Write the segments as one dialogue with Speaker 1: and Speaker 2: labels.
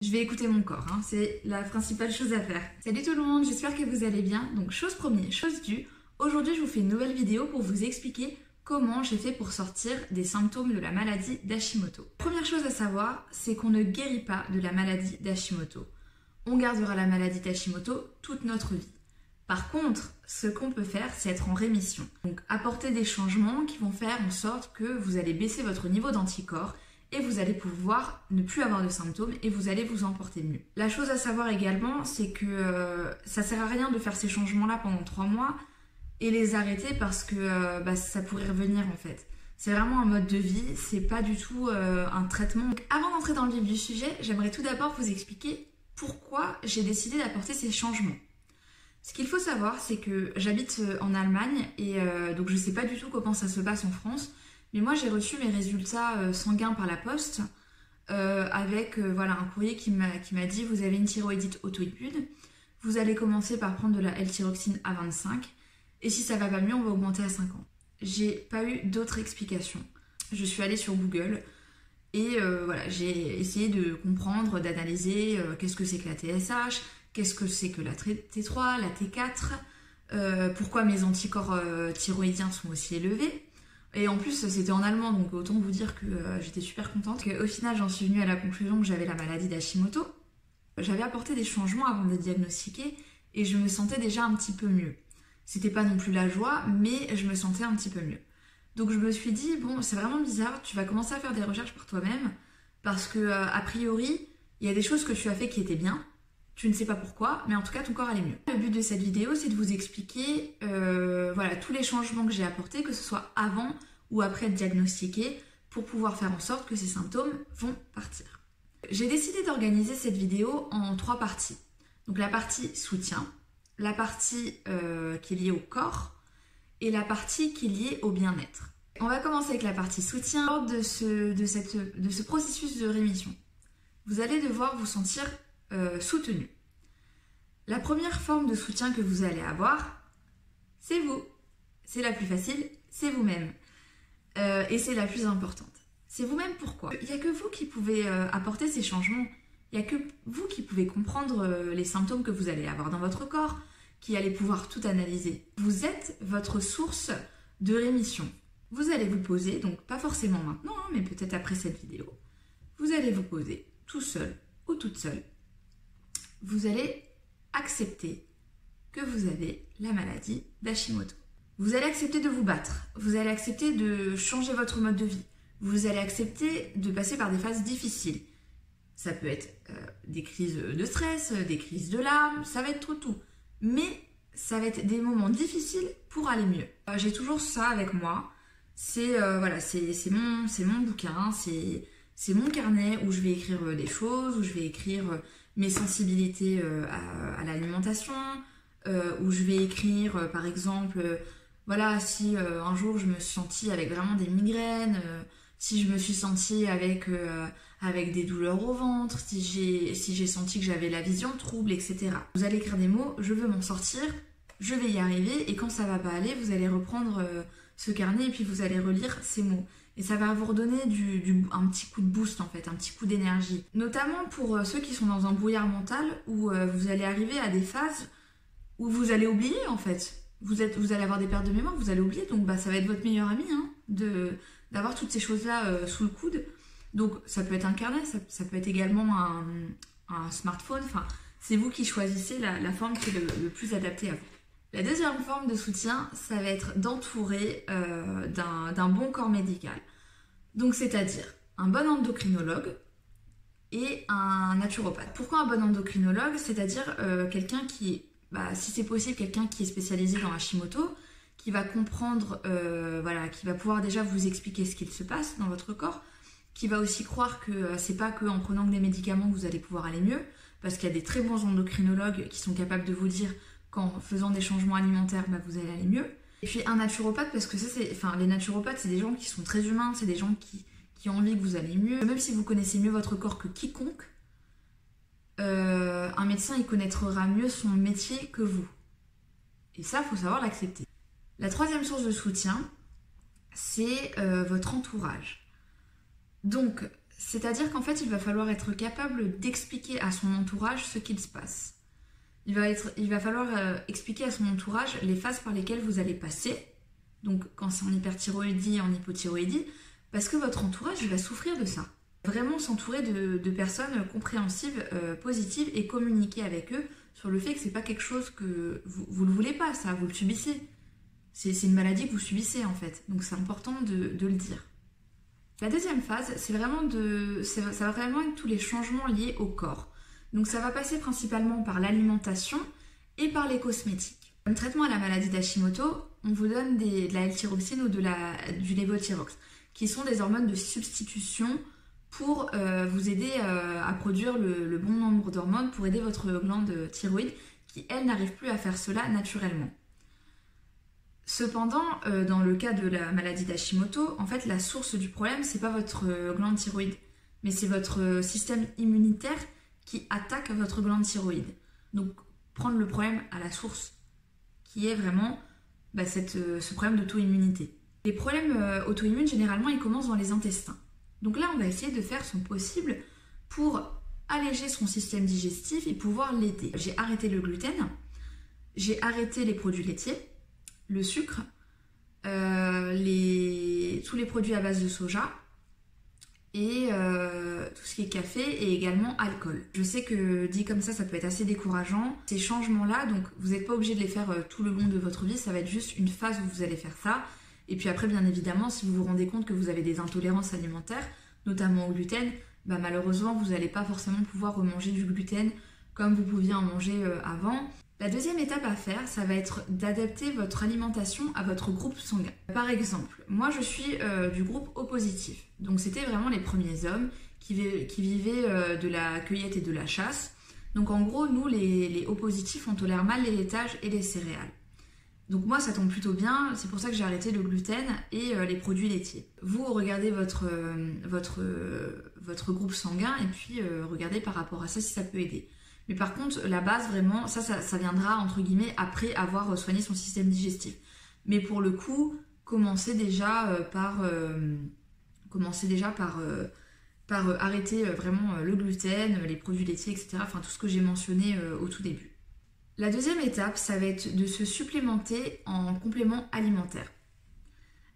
Speaker 1: Je vais écouter mon corps, hein, c'est la principale chose à faire. Salut tout le monde, j'espère que vous allez bien. Donc chose première, chose due, aujourd'hui je vous fais une nouvelle vidéo pour vous expliquer comment j'ai fait pour sortir des symptômes de la maladie d'Hashimoto. Première chose à savoir, c'est qu'on ne guérit pas de la maladie d'Hashimoto. On gardera la maladie d'Hashimoto toute notre vie. Par contre, ce qu'on peut faire, c'est être en rémission. Donc apporter des changements qui vont faire en sorte que vous allez baisser votre niveau d'anticorps et vous allez pouvoir ne plus avoir de symptômes et vous allez vous en porter mieux. La chose à savoir également, c'est que ça sert à rien de faire ces changements-là pendant 3 mois et les arrêter parce que ça pourrait revenir en fait. C'est vraiment un mode de vie, c'est pas du tout un traitement. Donc, avant d'entrer dans le vif du sujet, j'aimerais tout d'abord vous expliquer pourquoi j'ai décidé d'apporter ces changements. Ce qu'il faut savoir, c'est que j'habite en Allemagne et donc je sais pas du tout comment ça se passe en France. Mais moi, j'ai reçu mes résultats sanguins par la poste avec un courrier qui m'a dit « Vous avez une thyroïdite auto-immune, vous allez commencer par prendre de la L-thyroxine à 25 et si ça va pas mieux, on va augmenter à 50. » J'ai pas eu d'autres explications. Je suis allée sur Google et j'ai essayé de comprendre, d'analyser qu'est-ce que c'est que la TSH, qu'est-ce que c'est que la T3, la T4, pourquoi mes anticorps thyroïdiens sont aussi élevés. Et en plus, c'était en allemand, donc autant vous dire que j'étais super contente. Au final, j'en suis venue à la conclusion que j'avais la maladie d'Hashimoto. J'avais apporté des changements avant de diagnostiquer et je me sentais déjà un petit peu mieux. C'était pas non plus la joie, mais je me sentais un petit peu mieux. Donc je me suis dit, bon, c'est vraiment bizarre, tu vas commencer à faire des recherches par toi-même parce que, a priori, il y a des choses que tu as fait qui étaient bien. Tu ne sais pas pourquoi, mais en tout cas, ton corps allait mieux. Le but de cette vidéo, c'est de vous expliquer tous les changements que j'ai apportés, que ce soit avant ou après être diagnostiqué, pour pouvoir faire en sorte que ces symptômes vont partir. J'ai décidé d'organiser cette vidéo en 3 parties. Donc la partie soutien, la partie qui est liée au corps et la partie qui est liée au bien-être. On va commencer avec la partie soutien. Lors de ce processus de rémission, vous allez devoir vous sentir soutenu. La première forme de soutien que vous allez avoir, c'est vous. C'est la plus facile, c'est vous-même. Et c'est la plus importante. C'est vous-même pourquoi? Il n'y a que vous qui pouvez apporter ces changements. Il n'y a que vous qui pouvez comprendre les symptômes que vous allez avoir dans votre corps, qui allez pouvoir tout analyser. Vous êtes votre source de rémission. Vous allez vous poser, donc pas forcément maintenant, mais peut-être après cette vidéo, vous allez vous poser tout seul ou toute seule. Vous allez accepter que vous avez la maladie d'Hashimoto. Vous allez accepter de vous battre. Vous allez accepter de changer votre mode de vie. Vous allez accepter de passer par des phases difficiles. Ça peut être des crises de stress, des crises de larmes, ça va être tout. Mais ça va être des moments difficiles pour aller mieux. J'ai toujours ça avec moi. C'est mon bouquin, c'est mon carnet où je vais écrire des choses, où je vais écrire mes sensibilités à l'alimentation, où je vais écrire par exemple, si un jour je me suis sentie avec vraiment des migraines, si je me suis sentie avec des douleurs au ventre, si j'ai senti que j'avais la vision trouble, etc. Vous allez écrire des mots, je veux m'en sortir, je vais y arriver, et quand ça va pas aller, vous allez reprendre ce carnet et puis vous allez relire ces mots. Et ça va vous redonner un petit coup de boost en fait, un petit coup d'énergie. Notamment pour ceux qui sont dans un brouillard mental où vous allez arriver à des phases où vous allez oublier en fait. Vous allez avoir des pertes de mémoire, vous allez oublier, donc ça va être votre meilleur ami d'avoir toutes ces choses-là sous le coude. Donc ça peut être un carnet, ça peut être également un smartphone, enfin c'est vous qui choisissez la forme qui est le plus adaptée à vous. La deuxième forme de soutien, ça va être d'entourer d'un bon corps médical. Donc c'est-à-dire un bon endocrinologue et un naturopathe. Pourquoi un bon endocrinologue? C'est-à-dire quelqu'un qui est, si c'est possible, quelqu'un qui est spécialisé dans Hashimoto, qui va comprendre, qui va pouvoir déjà vous expliquer ce qu'il se passe dans votre corps, qui va aussi croire que c'est pas qu'en prenant des médicaments que vous allez pouvoir aller mieux, parce qu'il y a des très bons endocrinologues qui sont capables de vous dire qu'en faisant des changements alimentaires, vous allez aller mieux. Et puis un naturopathe, parce que les naturopathes, c'est des gens qui sont très humains, c'est des gens qui ont envie que vous allez mieux. Même si vous connaissez mieux votre corps que quiconque, un médecin, il connaîtra mieux son métier que vous. Et ça, il faut savoir l'accepter. La troisième source de soutien, c'est votre entourage. Donc, C'est-à-dire qu'en fait, il va falloir être capable d'expliquer à son entourage ce qu'il se passe. Il va falloir expliquer à son entourage les phases par lesquelles vous allez passer, donc quand c'est en hyperthyroïdie, en hypothyroïdie, parce que votre entourage il va souffrir de ça. Vraiment s'entourer de personnes compréhensives, positives et communiquer avec eux sur le fait que c'est pas quelque chose que vous ne voulez pas, ça, vous le subissez. C'est une maladie que vous subissez en fait, donc c'est important de le dire. La deuxième phase, ça va vraiment être tous les changements liés au corps. Donc ça va passer principalement par l'alimentation et par les cosmétiques. Comme traitement à la maladie d'Hashimoto, on vous donne de la L-thyroxine ou du lévothyrox, qui sont des hormones de substitution pour vous aider à produire le bon nombre d'hormones pour aider votre glande thyroïde qui, elle, n'arrive plus à faire cela naturellement. Cependant, dans le cas de la maladie d'Hashimoto, en fait, la source du problème, c'est pas votre glande thyroïde, mais c'est votre système immunitaire qui attaque votre glande thyroïde. Donc, prendre le problème à la source, qui est vraiment ce problème d'auto-immunité. Les problèmes auto-immunes, généralement, ils commencent dans les intestins. Donc là, on va essayer de faire son possible pour alléger son système digestif et pouvoir l'aider. J'ai arrêté le gluten, j'ai arrêté les produits laitiers, le sucre, tous les produits à base de soja et tout ce qui est café et également alcool. Je sais que dit comme ça peut être assez décourageant. Ces changements-là, donc vous n'êtes pas obligé de les faire tout le long de votre vie, ça va être juste une phase où vous allez faire ça. Et puis après, bien évidemment, si vous vous rendez compte que vous avez des intolérances alimentaires, notamment au gluten, malheureusement, vous n'allez pas forcément pouvoir remanger du gluten comme vous pouviez en manger avant. La deuxième étape à faire, ça va être d'adapter votre alimentation à votre groupe sanguin. Par exemple, moi je suis du groupe O positif. Donc c'était vraiment les premiers hommes qui vivaient de la cueillette et de la chasse. Donc en gros, nous les O positifs, on tolère mal les laitages et les céréales. Donc moi ça tombe plutôt bien, c'est pour ça que j'ai arrêté le gluten et les produits laitiers. Vous regardez votre groupe sanguin et puis regardez par rapport à ça si ça peut aider. Mais par contre la base vraiment, ça viendra entre guillemets après avoir soigné son système digestif. Mais pour le coup, commencez déjà par arrêter vraiment le gluten, les produits laitiers, etc. Enfin tout ce que j'ai mentionné au tout début. La deuxième étape, ça va être de se supplémenter en compléments alimentaires.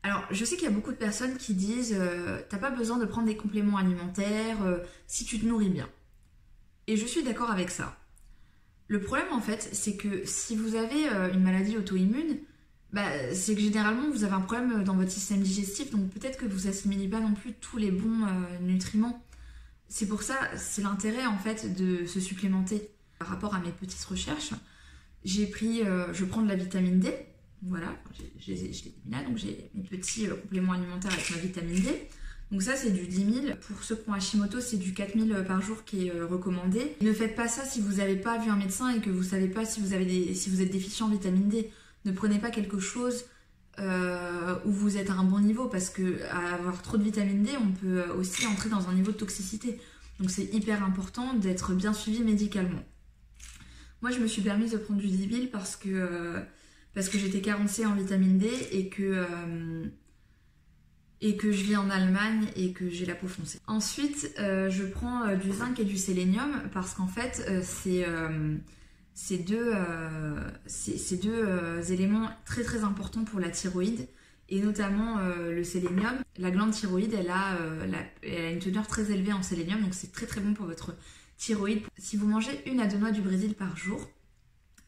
Speaker 1: Alors, je sais qu'il y a beaucoup de personnes qui disent t'as pas besoin de prendre des compléments alimentaires si tu te nourris bien. Et je suis d'accord avec ça. Le problème, en fait, c'est que si vous avez une maladie auto-immune, c'est que généralement, vous avez un problème dans votre système digestif, donc peut-être que vous assimilez pas non plus tous les bons nutriments. C'est pour ça, c'est l'intérêt, en fait, de se supplémenter. Par rapport à mes petites recherches, je prends de la vitamine D, voilà, je l'ai mis là, donc j'ai mes petits compléments alimentaires avec ma vitamine D. Donc ça c'est du 10 000, pour ceux qui ont Hashimoto c'est du 4 000 par jour qui est recommandé. Ne faites pas ça si vous n'avez pas vu un médecin et que vous ne savez pas si vous êtes déficient en vitamine D. Ne prenez pas quelque chose où vous êtes à un bon niveau, parce que à avoir trop de vitamine D, on peut aussi entrer dans un niveau de toxicité. Donc c'est hyper important d'être bien suivi médicalement. Moi, je me suis permise de prendre du 10 000 parce que j'étais carencée en vitamine D et que je vis en Allemagne et que j'ai la peau foncée. Ensuite, je prends du zinc et du sélénium parce qu'en fait, ces deux éléments très très importants pour la thyroïde, et notamment le sélénium. La glande thyroïde, elle a une teneur très élevée en sélénium, donc c'est très très bon pour votre thyroïde. Si vous mangez 1 à 2 noix du Brésil par jour,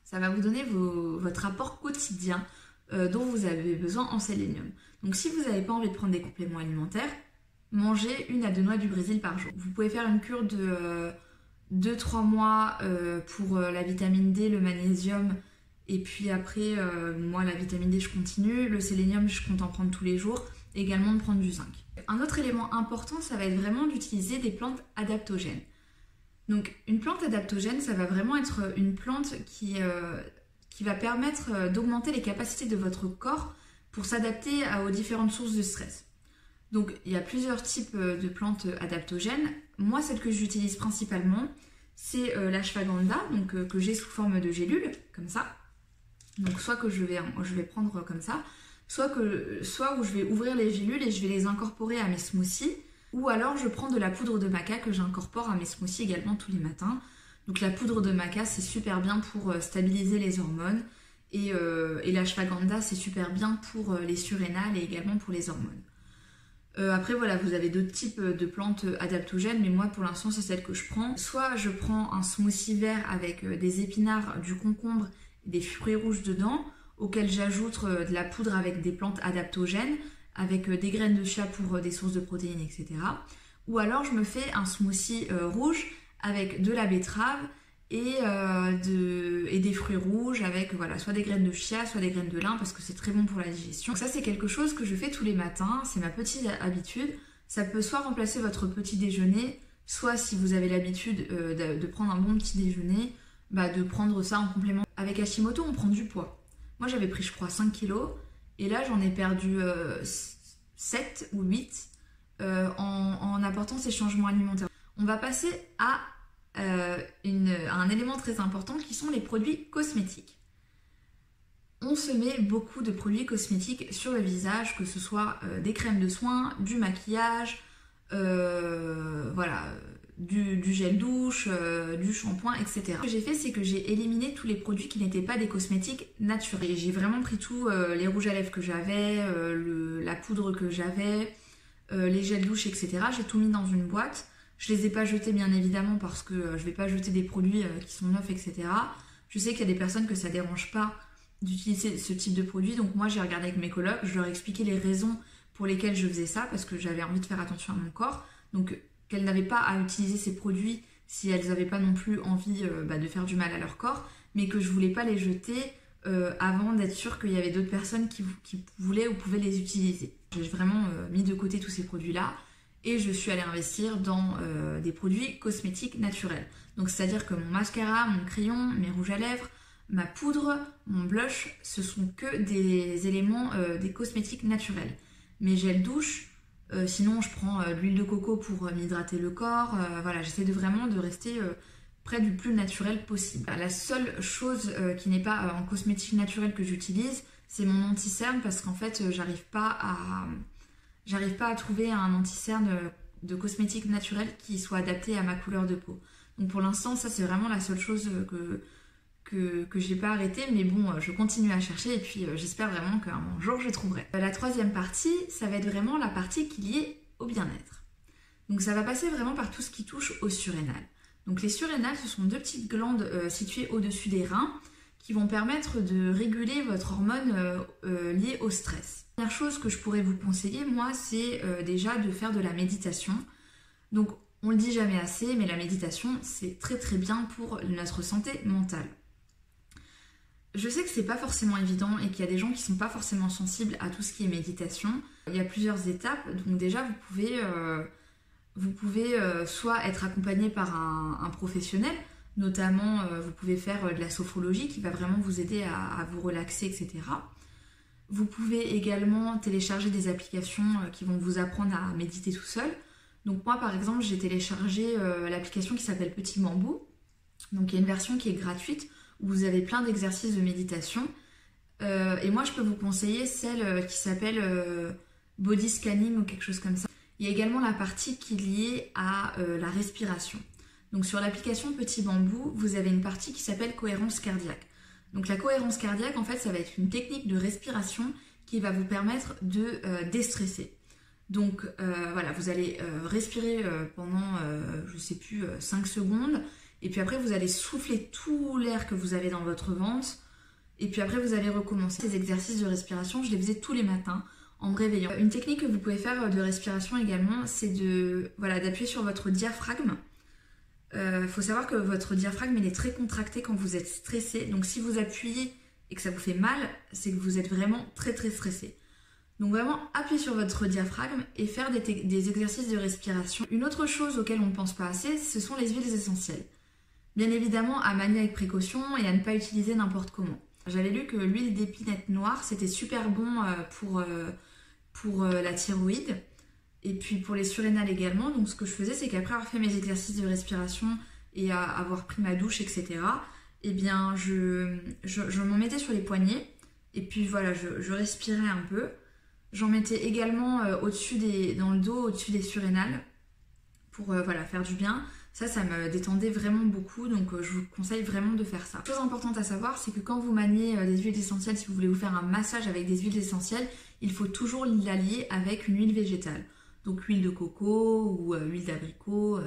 Speaker 1: ça va vous donner votre apport quotidien dont vous avez besoin en sélénium. Donc si vous n'avez pas envie de prendre des compléments alimentaires, mangez 1 à 2 noix du Brésil par jour. Vous pouvez faire une cure de 2-3 mois pour la vitamine D, le magnésium, et puis après, moi la vitamine D je continue, le sélénium je compte en prendre tous les jours, et également de prendre du zinc. Un autre élément important, ça va être vraiment d'utiliser des plantes adaptogènes. Donc une plante adaptogène, ça va vraiment être une plante qui va permettre d'augmenter les capacités de votre corps pour s'adapter aux différentes sources de stress. Donc il y a plusieurs types de plantes adaptogènes. Moi, celle que j'utilise principalement, c'est l'ashwagandha, donc que j'ai sous forme de gélule, comme ça. Donc soit que je vais prendre comme ça, soit où je vais ouvrir les gélules et je vais les incorporer à mes smoothies. Ou alors je prends de la poudre de maca que j'incorpore à mes smoothies également tous les matins. Donc la poudre de maca c'est super bien pour stabiliser les hormones et l'ashwagandha c'est super bien pour les surrénales et également pour les hormones. Après voilà, vous avez d'autres types de plantes adaptogènes, mais moi pour l'instant c'est celle que je prends. Soit je prends un smoothie vert avec des épinards, du concombre et des fruits rouges dedans, auquel j'ajoute de la poudre avec des plantes adaptogènes, avec des graines de chia pour des sources de protéines, etc. Ou alors je me fais un smoothie rouge avec de la betterave et des fruits rouges avec voilà, soit des graines de chia, soit des graines de lin parce que c'est très bon pour la digestion. Donc ça c'est quelque chose que je fais tous les matins, c'est ma petite habitude. Ça peut soit remplacer votre petit déjeuner, soit si vous avez l'habitude de prendre un bon petit déjeuner, de prendre ça en complément. Avec Hashimoto on prend du poids. Moi j'avais pris je crois 5 kilos et là j'en ai perdu 7 ou 8 en apportant ces changements alimentaires. On va passer à un élément très important qui sont les produits cosmétiques. On se met beaucoup de produits cosmétiques sur le visage, que ce soit des crèmes de soins, du maquillage, voilà, du gel douche, du shampoing, etc. Ce que j'ai fait, c'est que j'ai éliminé tous les produits qui n'étaient pas des cosmétiques naturels. J'ai vraiment pris tous les rouges à lèvres que j'avais, la poudre que j'avais, les gels douche, etc. J'ai tout mis dans une boîte. Je les ai pas jetés bien évidemment parce que je vais pas jeter des produits qui sont neufs, etc. Je sais qu'il y a des personnes que ça dérange pas d'utiliser ce type de produit, donc moi j'ai regardé avec mes colocs, je leur ai expliqué les raisons pour lesquelles je faisais ça parce que j'avais envie de faire attention à mon corps, donc qu'elles n'avaient pas à utiliser ces produits si elles n'avaient pas non plus envie de faire du mal à leur corps, mais que je voulais pas les jeter avant d'être sûre qu'il y avait d'autres personnes qui voulaient ou pouvaient les utiliser. J'ai vraiment mis de côté tous ces produits-là. Et je suis allée investir dans des produits cosmétiques naturels. Donc c'est-à-dire que mon mascara, mon crayon, mes rouges à lèvres, ma poudre, mon blush, ce sont que des éléments, des cosmétiques naturels. Mes gels douche, sinon je prends l'huile de coco pour m'hydrater le corps. Voilà, j'essaie vraiment de rester près du plus naturel possible. La seule chose qui n'est pas en cosmétique naturel que j'utilise, c'est mon anti-cerne parce qu'en fait j'arrive pas à trouver un anti-cerne de cosmétique naturel qui soit adapté à ma couleur de peau. Donc pour l'instant, ça c'est vraiment la seule chose que j'ai pas arrêté, mais bon, je continue à chercher et puis j'espère vraiment qu'un jour je trouverai. La troisième partie, ça va être vraiment la partie qui est liée au bien-être. Donc ça va passer vraiment par tout ce qui touche aux surrénales. Donc les surrénales, ce sont deux petites glandes situées au-dessus des reins qui vont permettre de réguler votre hormone liée au stress. La première chose que je pourrais vous conseiller, moi, c'est déjà de faire de la méditation. Donc, on le dit jamais assez, mais la méditation, c'est très très bien pour notre santé mentale. Je sais que c'est pas forcément évident et qu'il y a des gens qui sont pas forcément sensibles à tout ce qui est méditation. Il y a plusieurs étapes, donc déjà vous pouvez soit être accompagné par un professionnel, notamment vous pouvez faire de la sophrologie qui va vraiment vous aider à vous relaxer, etc. Vous pouvez également télécharger des applications qui vont vous apprendre à méditer tout seul. Donc moi par exemple j'ai téléchargé l'application qui s'appelle Petit Bambou. Donc il y a une version qui est gratuite où vous avez plein d'exercices de méditation. Et moi je peux vous conseiller celle qui s'appelle Body Scanning ou quelque chose comme ça. Il y a également la partie qui est liée à la respiration. Donc sur l'application Petit Bambou, vous avez une partie qui s'appelle cohérence cardiaque. Donc la cohérence cardiaque, en fait, ça va être une technique de respiration qui va vous permettre de déstresser. Donc voilà, vous allez respirer pendant, je sais plus, 5 secondes. Et puis après, vous allez souffler tout l'air que vous avez dans votre ventre. Et puis après, vous allez recommencer. Ces exercices de respiration, je les faisais tous les matins en me réveillant. Une technique que vous pouvez faire de respiration également, c'est d'appuyer sur votre diaphragme. Faut savoir que votre diaphragme il est très contracté quand vous êtes stressé. Donc si vous appuyez et que ça vous fait mal, c'est que vous êtes vraiment très très stressé. Donc vraiment appuyez sur votre diaphragme et faire des exercices de respiration. Une autre chose auquel on ne pense pas assez, ce sont les huiles essentielles. Bien évidemment à manier avec précaution et à ne pas utiliser n'importe comment. J'avais lu que l'huile d'épinette noire c'était super bon pour la thyroïde. Et puis pour les surrénales également, donc ce que je faisais c'est qu'après avoir fait mes exercices de respiration et avoir pris ma douche, etc. Eh bien je m'en mettais sur les poignets et puis voilà, je respirais un peu. J'en mettais également dans le dos, au-dessus des surrénales pour voilà, faire du bien. Ça me détendait vraiment beaucoup, donc je vous conseille vraiment de faire ça. Chose importante à savoir, c'est que quand vous maniez des huiles essentielles, si vous voulez vous faire un massage avec des huiles essentielles, il faut toujours l'allier avec une huile végétale. Donc huile de coco ou huile d'abricot,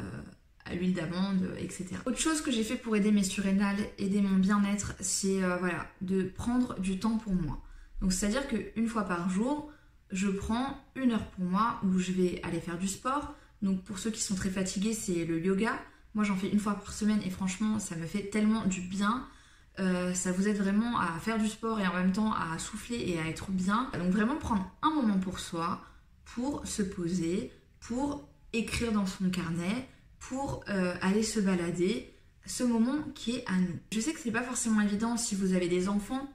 Speaker 1: huile d'amande, etc. Autre chose que j'ai fait pour aider mes surrénales, aider mon bien-être, c'est voilà, de prendre du temps pour moi. Donc c'est-à-dire qu'une fois par jour, je prends 1 heure pour moi où je vais aller faire du sport. Donc pour ceux qui sont très fatigués, c'est le yoga. Moi j'en fais 1 fois par semaine et franchement ça me fait tellement du bien. Ça vous aide vraiment à faire du sport et en même temps à souffler et à être bien. Donc vraiment prendre un moment pour soi, pour se poser, pour écrire dans son carnet, pour aller se balader. Ce moment qui est à nous. Je sais que c'est pas forcément évident si vous avez des enfants,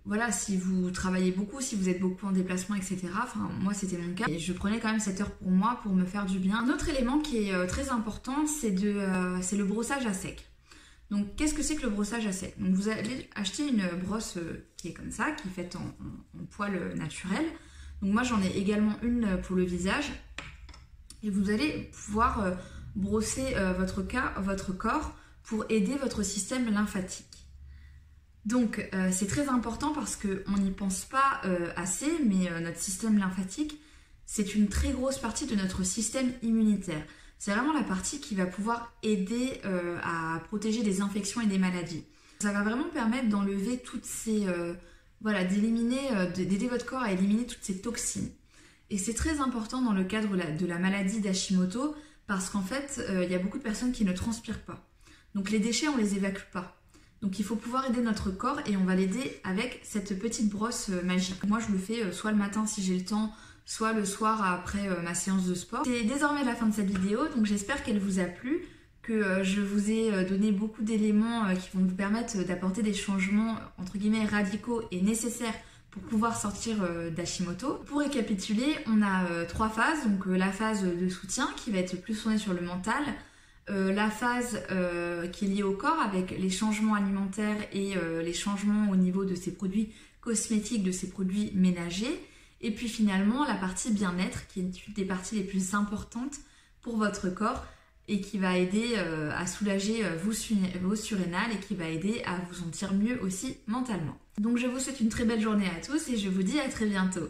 Speaker 1: voilà, si vous travaillez beaucoup, si vous êtes beaucoup en déplacement, etc. Enfin, moi, c'était mon cas. Et je prenais quand même cette heure pour moi, pour me faire du bien. Un autre élément qui est très important, c'est le brossage à sec. Donc, qu'est-ce que c'est que le brossage à sec? Donc, vous allez acheter une brosse qui est comme ça, qui est faite en poil naturel. Donc, moi, j'en ai également une pour le visage. Et vous allez pouvoir brosser votre corps pour aider votre système lymphatique. Donc c'est très important parce qu'on n'y pense pas assez, mais notre système lymphatique, c'est une très grosse partie de notre système immunitaire. C'est vraiment la partie qui va pouvoir aider à protéger des infections et des maladies. Ça va vraiment permettre d'enlever toutes ces... voilà, d'aider votre corps à éliminer toutes ces toxines. Et c'est très important dans le cadre de la maladie d'Hashimoto parce qu'en fait, il y a beaucoup de personnes qui ne transpirent pas. Donc les déchets, on ne les évacue pas. Donc il faut pouvoir aider notre corps et on va l'aider avec cette petite brosse magique. Moi je le fais soit le matin si j'ai le temps, soit le soir après ma séance de sport. C'est désormais la fin de cette vidéo, donc j'espère qu'elle vous a plu, que je vous ai donné beaucoup d'éléments qui vont vous permettre d'apporter des changements entre guillemets radicaux et nécessaires pour pouvoir sortir d'Hashimoto. Pour récapituler, on a 3 phases, donc la phase de soutien qui va être plus tournée sur le mental, la phase qui est liée au corps avec les changements alimentaires et les changements au niveau de ces produits cosmétiques, de ces produits ménagers, et puis finalement la partie bien-être qui est une des parties les plus importantes pour votre corps et qui va aider à soulager vos surrénales et qui va aider à vous sentir mieux aussi mentalement. Donc je vous souhaite une très belle journée à tous et je vous dis à très bientôt.